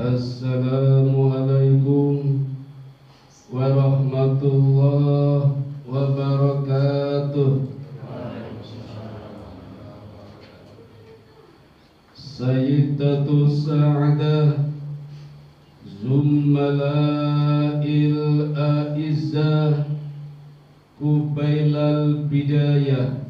Assalamualaikum warahmatullahi wabarakatuh. Sayyidatu Sa'adah Zummala'il A'izzah Kubailal Bidayah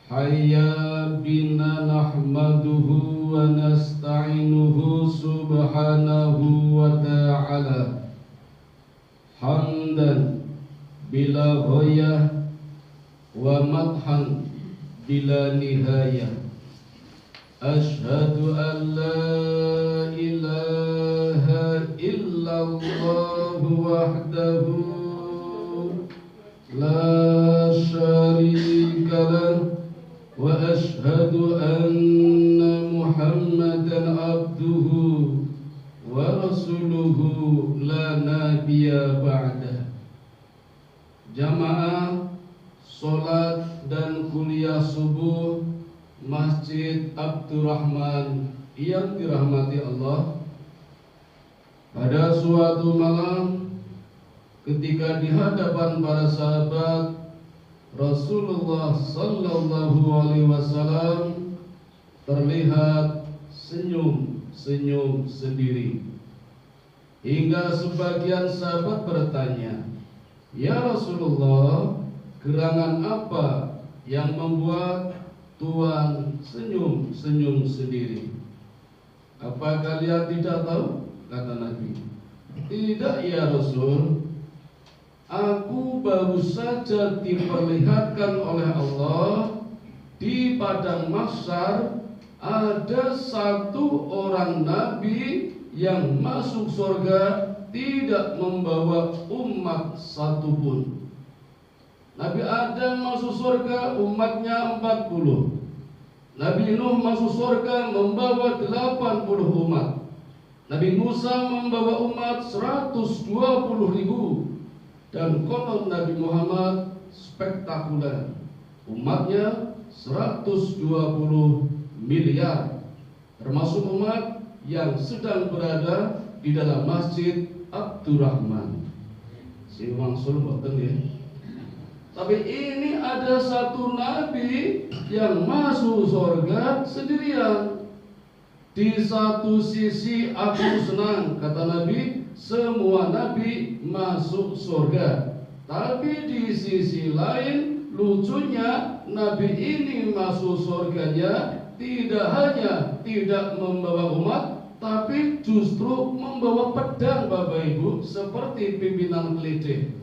Hayya bina nahmaduhu wa nasta'inuhu subhanahu wa ta'ala hamdan bila ghayah wa madhan bila nihayah. Ashhadu an la ilaha illallah wahdahu la syarika lah wa ashhadu anna Muhammadan abduhu wa rasuluhu la nabiyya ba'dah. Jamaah salat dan kuliah subuh Masjid Abdurrahman yang dirahmati Allah. Pada suatu malam ketika di hadapan para sahabat Rasulullah sallallahu alaihi wasallam terlihat senyum-senyum sendiri, hingga sebagian sahabat bertanya, "Ya Rasulullah, gerangan apa yang membuat Tuhan senyum-senyum sendiri? Apa kalian tidak tahu?" Kata Nabi, "Tidak ya Rasul, aku baru saja diperlihatkan oleh Allah di padang mahsyar ada satu orang nabi yang masuk surga tidak membawa umat satupun. Nabi Adam masuk surga umatnya 40. Nabi Nuh masuk surga membawa 80 umat. Nabi Musa membawa umat 120.000. Dan konon Nabi Muhammad spektakuler, umatnya 120 miliar, termasuk umat yang sedang berada di dalam Masjid Abdurrahman. Si Wangsul boten ya. Tapi ini ada satu nabi yang masuk surga sendirian. Di satu sisi aku senang, kata Nabi, semua nabi masuk surga. Tapi di sisi lain, lucunya nabi ini masuk surganya tidak hanya tidak membawa umat, tapi justru membawa pedang, Bapak Ibu, seperti pimpinan keledai.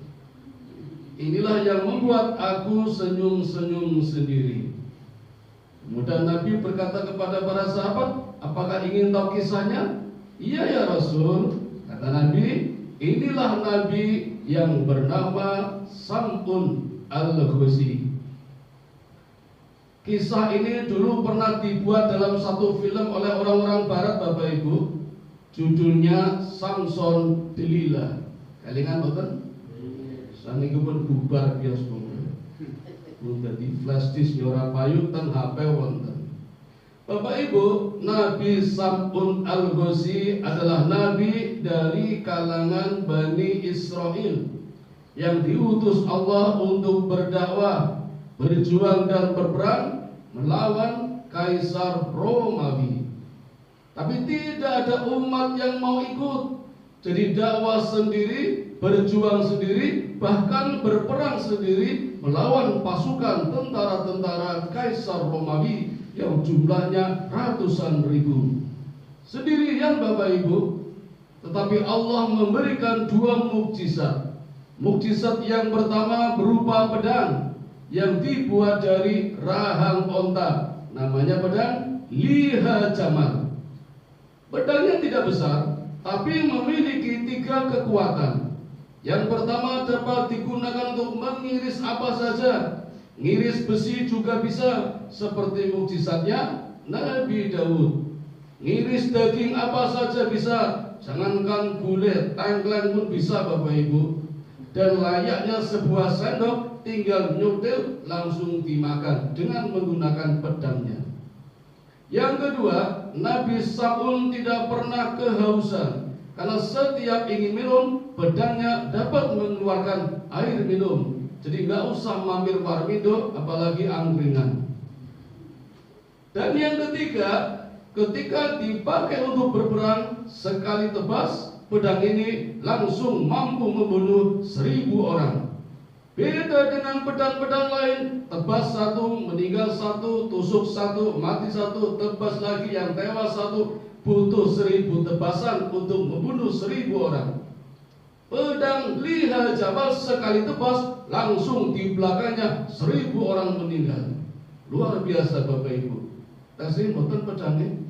Inilah yang membuat aku senyum-senyum sendiri. Kemudian Nabi berkata kepada para sahabat, "Apakah ingin tahu kisahnya?" "Iya ya Rasul." Kata Nabi, "Inilah Nabi yang bernama Sam'un al-Ghuzi." Kisah ini dulu pernah dibuat dalam satu film oleh orang-orang barat, Bapak Ibu. Judulnya Samson Delilah. Kalian nonton? Saniki pun bubar bioskop. Dadi flash disk ora payu ten HP wonten. Bapak Ibu, Nabi Sam'un al-Ghuzi adalah nabi dari kalangan Bani Israel yang diutus Allah untuk berdakwah, berjuang dan berperang melawan Kaisar Romawi. Tapi tidak ada umat yang mau ikut. Jadi dakwah sendiri, berjuang sendiri, bahkan berperang sendiri melawan pasukan tentara-tentara Kaisar Romawi yang jumlahnya ratusan ribu. Sendirian Bapak Ibu. Tetapi Allah memberikan dua mukjizat. Mukjizat yang pertama berupa pedang yang dibuat dari rahang onta. Namanya pedang liha jamal. Pedangnya tidak besar, tapi memiliki 3 kekuatan. Yang pertama dapat digunakan untuk mengiris apa saja. Ngiris besi juga bisa, seperti mukjizatnya Nabi Daud. Ngiris daging apa saja bisa, jangankan gulai, tengkleng pun bisa Bapak Ibu. Dan layaknya sebuah sendok, tinggal nyutil langsung dimakan dengan menggunakan pedangnya. Yang kedua, Nabi Sam'un tidak pernah kehausan, karena setiap ingin minum, pedangnya dapat mengeluarkan air minum. Jadi nggak usah mampir warmindo, apalagi angkringan. Dan yang ketiga, ketika dipakai untuk berperang, sekali tebas, pedang ini langsung mampu membunuh 1000 orang. Beda dengan pedang-pedang lain, tebas satu, meninggal satu, tusuk satu, mati satu, tebas lagi, yang tewas satu, butuh 1000 tebasan untuk membunuh 1000 orang. Pedang liha jabal sekali tebas, langsung di belakangnya 1000 orang meninggal. Luar biasa Bapak Ibu. Kasih boten pedangnya,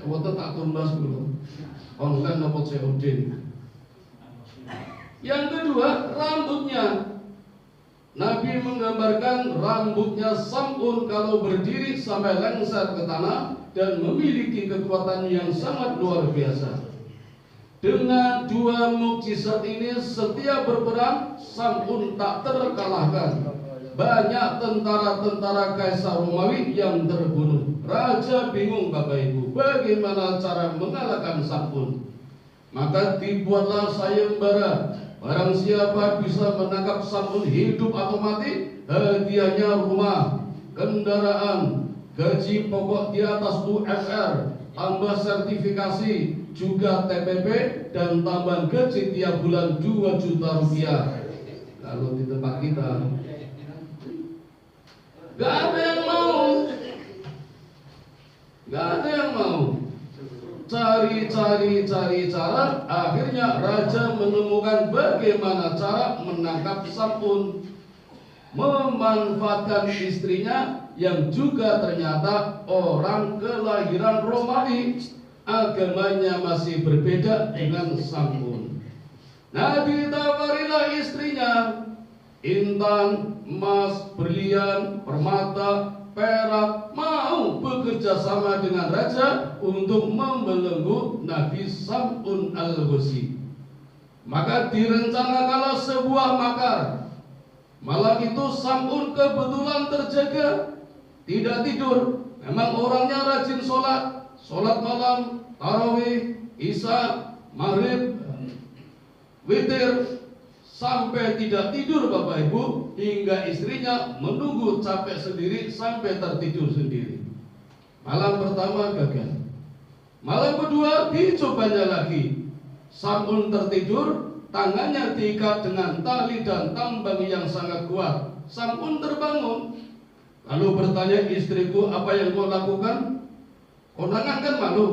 boten tak tumbas dulu. Online dapat COD. Yang kedua, rambutnya. Nabi menggambarkan rambutnya Sam'un kalau berdiri sampai lengser ke tanah dan memiliki kekuatan yang sangat luar biasa. Dengan dua mukjizat ini, setiap berperang Sam'un tak terkalahkan. Banyak tentara-tentara Kaisar Romawi yang terbunuh. Raja bingung Bapak Ibu, bagaimana cara mengalahkan Sam'un. Maka dibuatlah sayembara. Barang siapa bisa menangkap Sam'un hidup atau mati, hadiahnya rumah, kendaraan, gaji pokok di atas UMR, tambah sertifikasi, juga TPP, dan tambahan gaji tiap bulan 2 juta rupiah. Kalau di tempat kita gak ada yang mau, gak ada yang mau. Cari cara, akhirnya raja menemukan bagaimana cara menangkap Sam'un. Memanfaatkan istrinya yang juga ternyata orang kelahiran Romawi, agamanya masih berbeda dengan Sam'un. Nah, ditawarilah istrinya intan, emas, berlian, permata, perak, mau bekerja sama dengan raja untuk membelenggu Nabi Sam'un al-Ghazi. Maka direncanakanlah sebuah makar. Malam itu Sam'un kebetulan terjaga, tidak tidur. Memang orangnya rajin sholat malam, tarawih, isya, maghrib, witir, sampai tidak tidur Bapak Ibu, hingga istrinya menunggu capek sendiri sampai tertidur sendiri. Malam pertama gagal. Malam kedua dicobanya lagi. Sam'un tertidur, tangannya diikat dengan tali dan tambang yang sangat kuat. Sam'un terbangun, lalu bertanya, istriku, apa yang kau lakukan? Kondangan kan malu,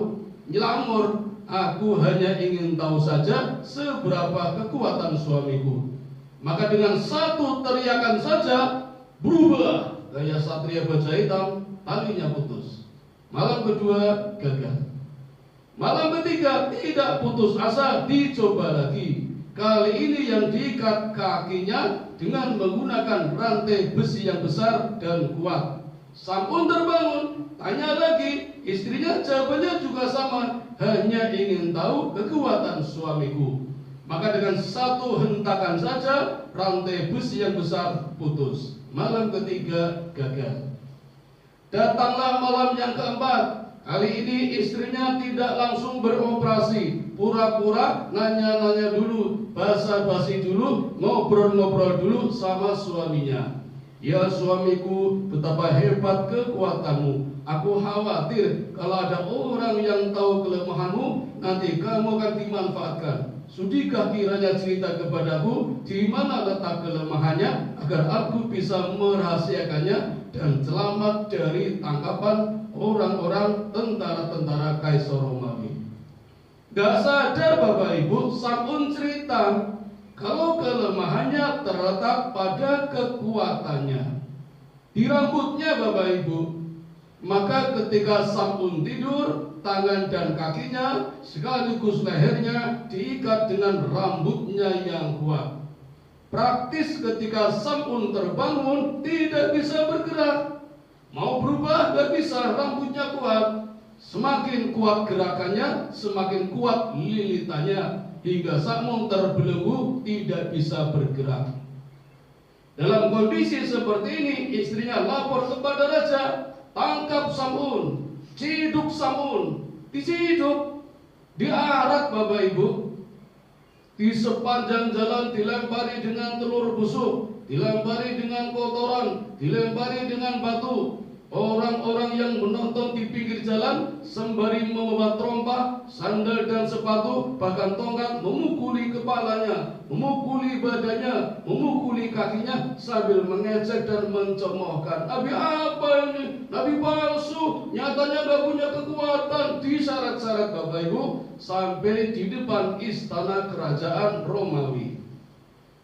nyelamur. Aku hanya ingin tahu saja seberapa kekuatan suamiku. Maka dengan satu teriakan saja berubah gaya satria baja hitam, talinya putus. Malam kedua gagal. Malam ketiga tidak putus asa, dicoba lagi. Kali ini yang diikat kakinya dengan menggunakan rantai besi yang besar dan kuat. Sam'un terbangun, tanya lagi, istrinya jawabannya juga sama, hanya ingin tahu kekuatan suamiku. Maka dengan satu hentakan saja rantai besi yang besar putus. Malam ketiga gagal. Datanglah malam yang keempat. Kali ini istrinya tidak langsung beroperasi, pura-pura nanya-nanya dulu, basa-basi dulu, ngobrol-ngobrol dulu sama suaminya. Ya suamiku, betapa hebat kekuatanmu. Aku khawatir kalau ada orang yang tahu kelemahanmu, nanti kamu akan dimanfaatkan. Sudikah kiranya cerita kepadaku di mana letak kelemahannya, agar aku bisa merahasiakannya dan selamat dari tangkapan orang-orang tentara-tentara Kaisar Romawi. Gak sadar Bapak Ibu, Sam'un cerita kalau kelemahannya terletak pada kekuatannya di rambutnya Bapak Ibu. Maka ketika Sam'un tidur, tangan dan kakinya sekaligus lehernya diikat dengan rambutnya yang kuat. Praktis ketika Sam'un terbangun tidak bisa bergerak, mau berubah gak bisa, rambutnya kuat. Semakin kuat gerakannya, semakin kuat lilitannya, hingga Sam'un terbelenggu tidak bisa bergerak. Dalam kondisi seperti ini, istrinya lapor kepada raja, tangkap Sam'un. ciduk samun, diciduk, diarak Bapak Ibu, di sepanjang jalan dilempari dengan telur busuk, dilempari dengan kotoran, dilempari dengan batu. Orang-orang yang menonton di pinggir jalan sembari membawa trompa, sandal dan sepatu, bahkan tongkat, memukuli kepalanya, memukuli badannya, memukuli kakinya sambil mengejek dan mencemoohkan. Nabi apa ini? Nabi palsu, nyatanya gak punya kekuatan. Disyarat-syarat Bapak Ibu sampai di depan istana kerajaan Romawi.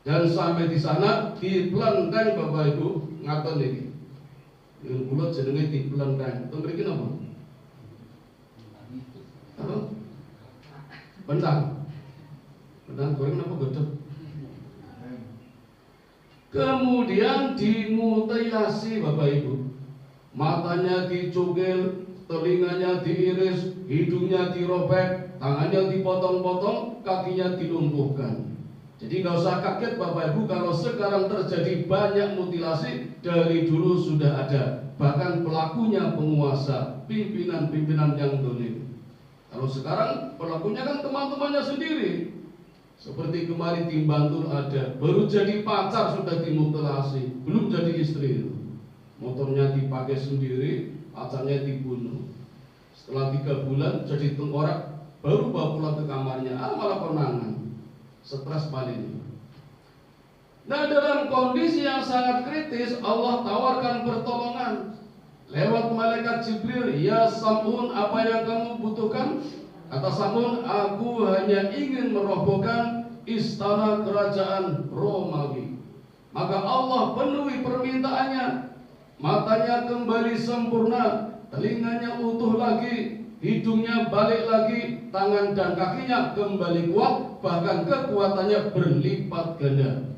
Dan sampai di sana dipelantang Bapak Ibu ngaton ini. Yang bulat jenenge dipelantang. Itu mriki napa? Apa? Bentang. Bentang goreng apa gedeg? Kemudian dimutasi Bapak Ibu. Matanya dicukil, telinganya diiris, hidungnya dirobek, tangannya dipotong-potong, kakinya dilumpuhkan. Jadi nggak usah kaget Bapak Ibu kalau sekarang terjadi banyak mutilasi, dari dulu sudah ada. Bahkan pelakunya penguasa, pimpinan-pimpinan yang dolim. Kalau sekarang pelakunya kan teman-temannya sendiri. Seperti kemarin di Bantul ada, baru jadi pacar sudah dimutilasi, belum jadi istri. Motornya dipakai sendiri, pacarnya dibunuh. Setelah 3 bulan jadi tengkorak, baru bawa pulang ke kamarnya, malah konangan. Stres paling. Nah, dalam kondisi yang sangat kritis, Allah tawarkan pertolongan lewat malaikat Jibril. Ya Samun, apa yang kamu butuhkan? Kata Samun, aku hanya ingin merobohkan istana kerajaan Romawi. Maka Allah penuhi permintaannya. Matanya kembali sempurna, telinganya utuh lagi, hidungnya balik lagi, tangan dan kakinya kembali kuat, bahkan kekuatannya berlipat ganda.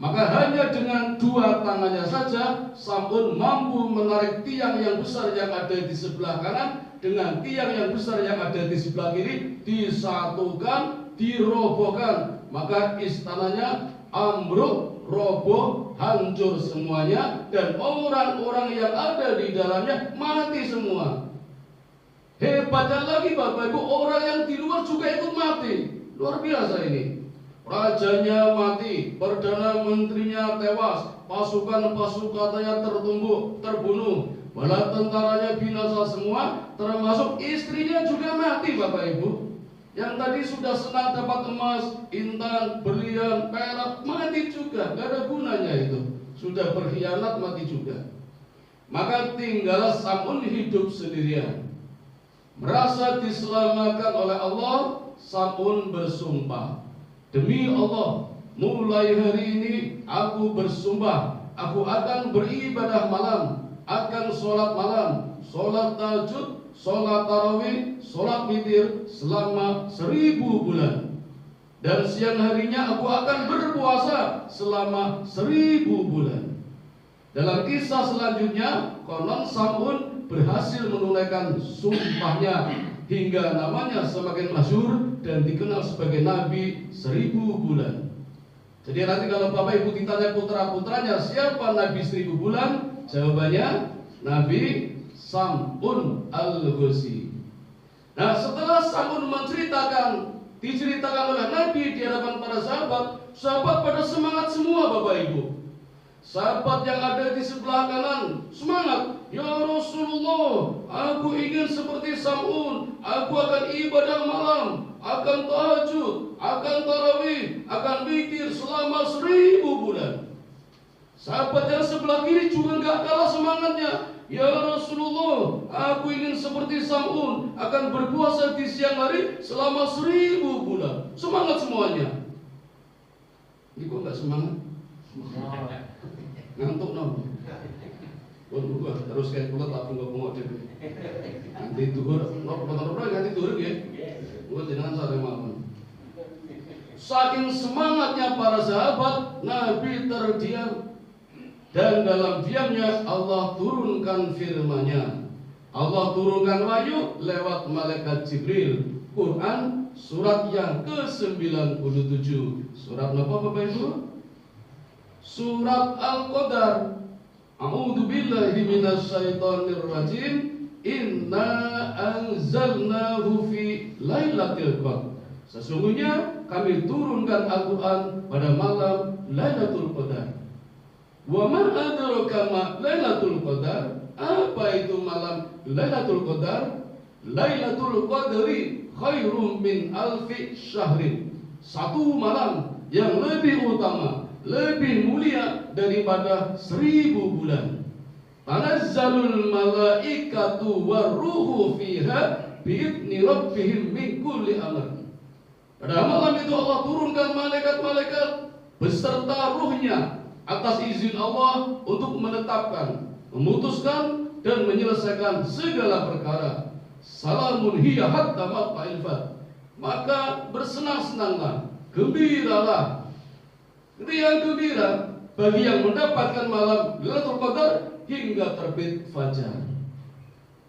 Maka hanya dengan 2 tangannya saja Samun mampu menarik tiang yang besar yang ada di sebelah kanan dengan tiang yang besar yang ada di sebelah kiri, disatukan, dirobohkan. Maka istananya ambruk, roboh, hancur semuanya, dan orang-orang yang ada di dalamnya mati semua. Hebatnya lagi Bapak Ibu, orang yang di luar juga ikut mati. Luar biasa ini. Rajanya mati, perdana menterinya tewas, pasukan-pasukannya terbunuh, bala tentaranya binasa semua, termasuk istrinya juga mati Bapak Ibu. Yang tadi sudah senang dapat emas, intan, berlian, perak, mati juga, gak ada gunanya itu. Sudah berkhianat, mati juga. Maka tinggal Samun hidup sendirian. Merasa diselamatkan oleh Allah, Samun bersumpah, demi Allah, mulai hari ini aku bersumpah, aku akan beribadah malam, akan sholat malam, sholat tahajud, sholat tarawih, sholat witir selama 1000 bulan. Dan siang harinya aku akan berpuasa selama 1000 bulan. Dalam kisah selanjutnya, konon Samun berhasil menunaikan sumpahnya hingga namanya semakin masyhur dan dikenal sebagai Nabi 1000 bulan. Jadi nanti kalau Bapak Ibu ditanya putra-putranya siapa Nabi 1000 bulan, jawabannya Nabi Samun al-Ghusi. Nah, setelah Samun diceritakan oleh Nabi di hadapan para sahabat, sahabat pada semangat semua Bapak Ibu. Sahabat yang ada di sebelah kanan semangat, ya Rasulullah, aku ingin seperti Samun, aku akan ibadah malam, akan tahajud, akan tarawih, akan witir selama 1000 bulan. Sahabat yang sebelah kiri juga gak kalah semangatnya, ya Rasulullah, aku ingin seperti Samun, akan berpuasa di siang hari selama 1000 bulan. Semangat semuanya. Ini kok gak semangat? Ngantuk nong. Waduh, terus kayak pulat tapi nggak mau deh. Nanti tuhur, nanti tuhur ya. Buat jangan sampai malam. Saking semangatnya para sahabat, Nabi terdiam. Dan dalam diamnya Allah turunkan firman-Nya. Allah turunkan wahyu lewat malaikat Jibril. Quran surat yang ke-97. Surat apa Bapak Ibu? Surat Al-Qadar. A'udzu billahi minasyaitonir rajim. inna anzalnahu fi lailatul qadar. Sesungguhnya kami turunkan Al-Quran pada malam Lailatul Qadar. Wa ma adraka ma Lailatul Qadar? Apa itu malam Lailatul Qadar? Lailatul Qadri khairum min alfi syahrin. Satu malam yang lebih utama, lebih mulia daripada 1000 bulan. Tanazzalul malaikatu waruhu fiha bi'idni rabbihim min kulli amr. Pada malam itu Allah turunkan malaikat-malaikat beserta ruhnya atas izin Allah untuk menetapkan, memutuskan dan menyelesaikan segala perkara. Salamun hiya hatta matla'il fajr. Maka bersenang-senanglah, gembiralah, riang gembira bagi yang mendapatkan malam Lailatul Qadar hingga terbit fajar.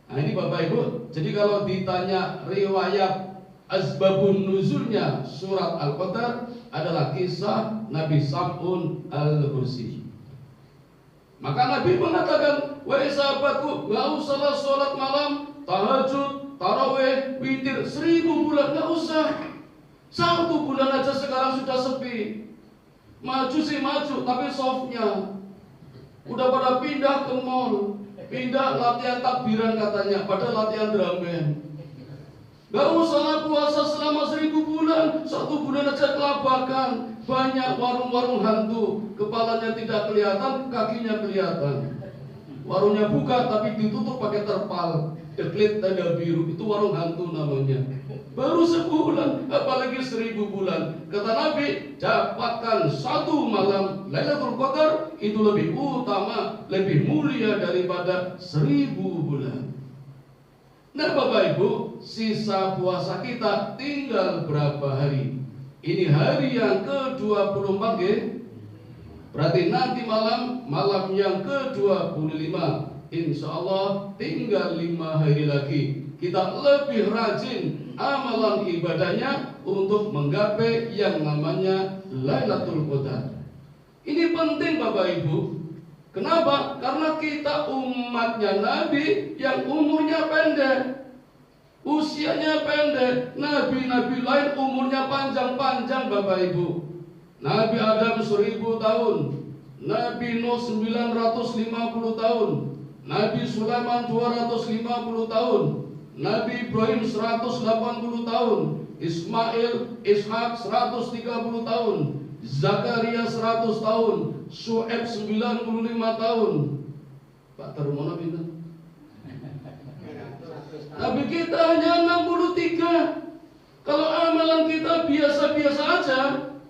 Nah ini Bapak Ibu, jadi kalau ditanya riwayat asbabun nuzulnya surat Al-Qadar adalah kisah Nabi Sam'un Al-Husi. Maka Nabi mengatakan, wahai sahabatku, gak usahlah sholat malam, tahajud, tarawih, witir 1000 bulan, gak usah. 1 bulan aja sekarang sudah sepi. Maju sih maju, tapi softnya udah pada pindah ke mall, pindah latihan takbiran katanya, pada latihan drum band. Gak usahlah puasa selama 1000 bulan, 1 bulan aja kelabakan. Banyak warung-warung hantu, kepalanya tidak kelihatan, kakinya kelihatan. Warungnya buka tapi ditutup pakai terpal, deklit tanda biru, itu warung hantu namanya. Baru sebulan, apalagi 1000 bulan. Kata Nabi, dapatkan 1 malam Lailatul Qadar itu lebih utama, lebih mulia daripada 1000 bulan. Nah Bapak Ibu, sisa puasa kita tinggal berapa hari? Ini hari yang ke-24 ya. Berarti nanti malam yang ke-25. Insya Allah tinggal 5 hari lagi. Kita lebih rajin amalan ibadahnya untuk menggapai yang namanya Lailatul Qadar. Ini penting Bapak Ibu. Kenapa? Karena kita umatnya Nabi yang umurnya pendek, usianya pendek. Nabi-nabi lain umurnya panjang-panjang Bapak Ibu. Nabi Adam 1000 tahun, Nabi Nuh 950 tahun, Nabi Sulaiman 250 tahun, Nabi Ibrahim 180 tahun, Ismail, Ishak 130 tahun, Zakaria 100 tahun, Syuaib 95 tahun. Pak Tarmono pinter. Nabi kita hanya 63. Kalau amalan kita biasa-biasa aja,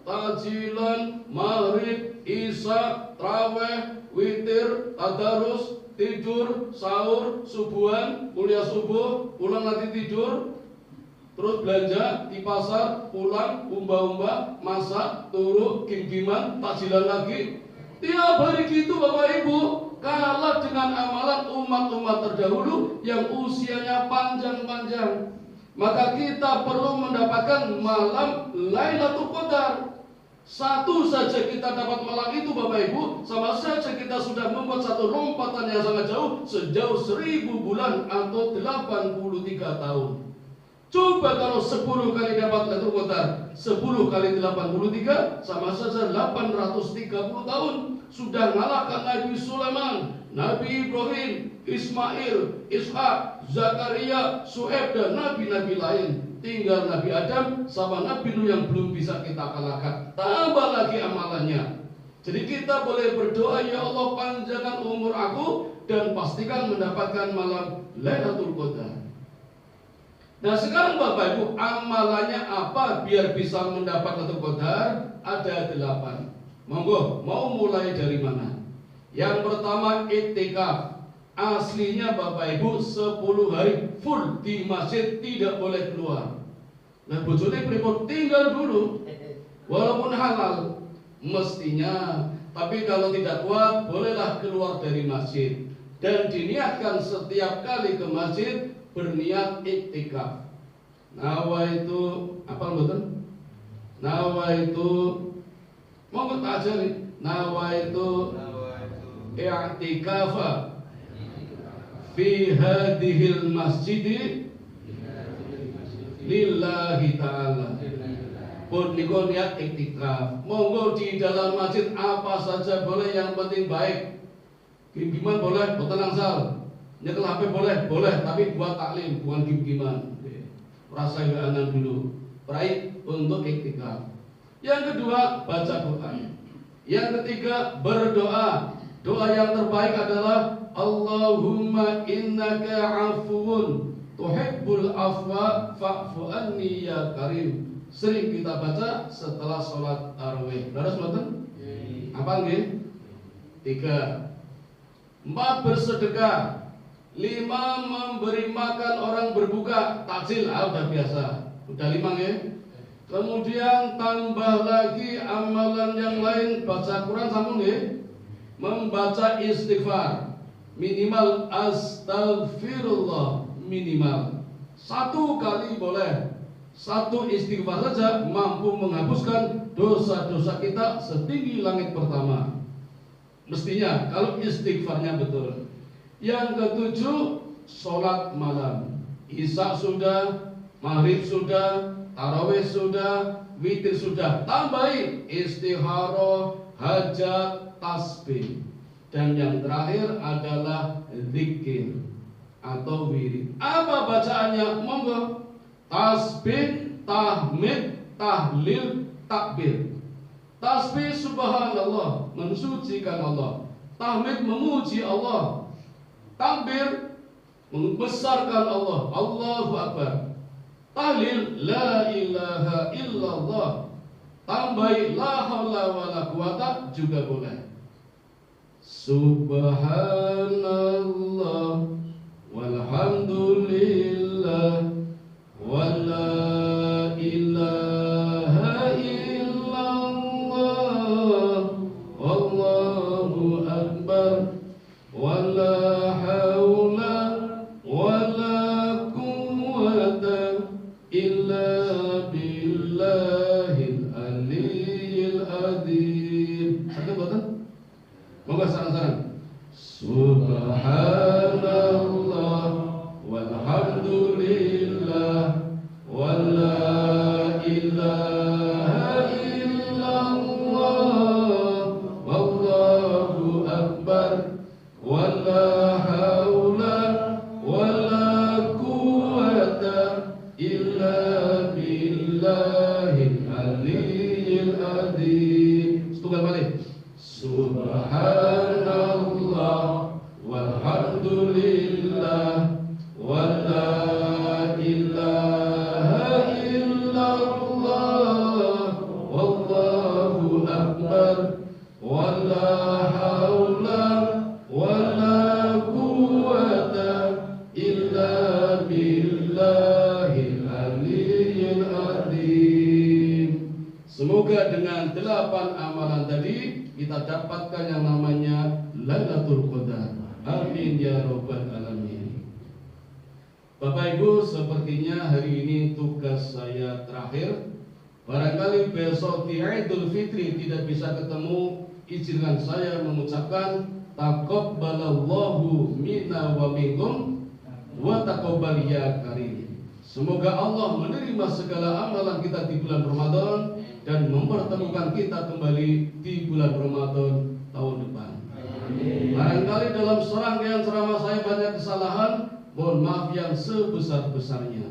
tahjilan, maghrib, isya, traweh, witir, tadarus, tidur, sahur, subuhan, kuliah subuh, pulang nanti tidur, terus belanja di pasar, pulang, umba-umba, masak, turu, gim-giman, takjilan lagi. Tiap hari gitu Bapak Ibu, kalah dengan amalan umat-umat terdahulu yang usianya panjang-panjang. Maka kita perlu mendapatkan malam Lailatul Qadar. Satu saja kita dapat malam itu Bapak Ibu, sama saja kita sudah membuat satu lompatan yang sangat jauh, sejauh 1000 bulan atau 83 tahun. Coba kalau 10 kali dapat Lailatul Qadar, 10 kali 83 sama saja 830 tahun. Sudah ngalahkan Nabi Sulaiman, Nabi Ibrahim, Ismail, Ishak, Zakaria, Syuaib dan nabi-nabi lain. Tinggal Nabi Adam sama Nabi Nuh yang belum bisa kita kalahkan. Tambah lagi amalannya. Jadi kita boleh berdoa, ya Allah panjangkan umur aku dan pastikan mendapatkan malam Lailatul Qadar. Nah sekarang Bapak Ibu, amalannya apa biar bisa mendapat Lailatul Qadar? Ada 8. Monggo, mau mulai dari mana? Yang pertama iktikaf. Aslinya Bapak Ibu 10 hari full di masjid, tidak boleh keluar. Nah bojone pripun? Tinggal dulu. Walaupun halal mestinya, tapi kalau tidak kuat bolehlah keluar dari masjid. Dan diniatkan setiap kali ke masjid berniat iktikaf. Nawaitu apa betul? Nawaitu monggo tak ajari. Nawaitu i'tikafa fi hadhil masjidi lillahi ta'ala. Pun niku niat iktikaf. Monggo di dalam masjid apa saja boleh, yang penting baik. Gimana boleh, boten angsal. Nyekel HP boleh, tapi buat taklim, bukan gimana. Rasa anan dulu. Baik untuk iktikaf. Yang kedua, baca Quran. Yang ketiga, berdoa. Doa yang terbaik adalah Allahumma innaka afuun tuhibbul afwa fa'fu anni ya karim. Sering kita baca setelah sholat tarawih. Terus mboten? Apa nggih? 3. 4 bersedekah. 5 memberi makan orang berbuka. Takjil, udah biasa. Udah 5 nggih. Kemudian tambah lagi amalan yang lain, baca Quran sampun nggih. Membaca istighfar. Minimal astaghfirullah, minimal 1 kali boleh. 1 istighfar saja mampu menghapuskan dosa-dosa kita setinggi langit pertama. Mestinya kalau istighfarnya betul. Yang ke-7, sholat malam. Isya sudah, maghrib sudah, tarawih sudah, witir sudah. Tambahin istikharah, hajat, tasbih. Dan yang terakhir adalah zikir atau wirid. Apa bacaannya? Monggo. Tasbih, tahmid, tahlil, takbir. Tasbih subhanallah, mensucikan Allah. Tahmid, memuji Allah. Takbir, membesarkan Allah. Allahu Akbar. Tahlil, la ilaha illallah. Tambahi la haula wala quwata juga boleh. Subhanallah walhamdulillah wala ilaha illallah wallahu akbar wala haula wala quwata illa billahil aliyyil adzim. Sakit boten? Moga sareng-sareng. Subhanallah walhamdulillah wala ilaha illallah wallahu akbar wala haula wala quwata illa billahil aliyyil adzim. Setunggal balik. Subhanallah walhamdulillah wala ilaha illallah wallahu akbar wala haula wala quwata illa billahil aliyyil adzim. Semoga dengan 8 amalan tadi kita dapatkan yang namanya Lailatul Qadar. Amin ya rabbal alamin. Bapak Ibu, sepertinya hari ini tugas saya terakhir. Barangkali besok di Idul Fitri tidak bisa ketemu, izinkan saya mengucapkan taqabbalallahu minna wa minkum wa taqabbal ya karim. Semoga Allah menerima segala amalan kita di bulan Ramadan dan mempertemukan kita kembali di bulan Ramadan tahun depan. Amin. Barangkali dalam serangkaian ceramah saya banyak kesalahan, mohon maaf yang sebesar-besarnya.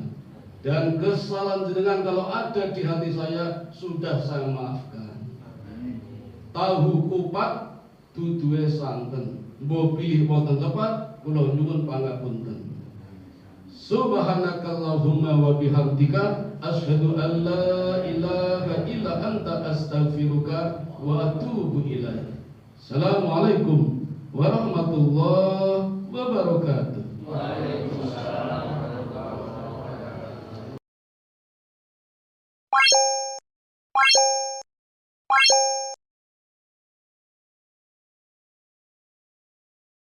Dan kesalahan jenengan kalau ada di hati saya sudah saya maafkan. Tahu kupat duduhe santen, mbok pilih wonten tepat, kula nyuwun pangapunten. Subhanakallahumma wa bihamdika asyhadu an la ilaha illa anta astaghfiruka wa atubu ilaik. Assalamualaikum warahmatullahi wabarakatuh. Waalaikumsalam warahmatullahi wabarakatuh.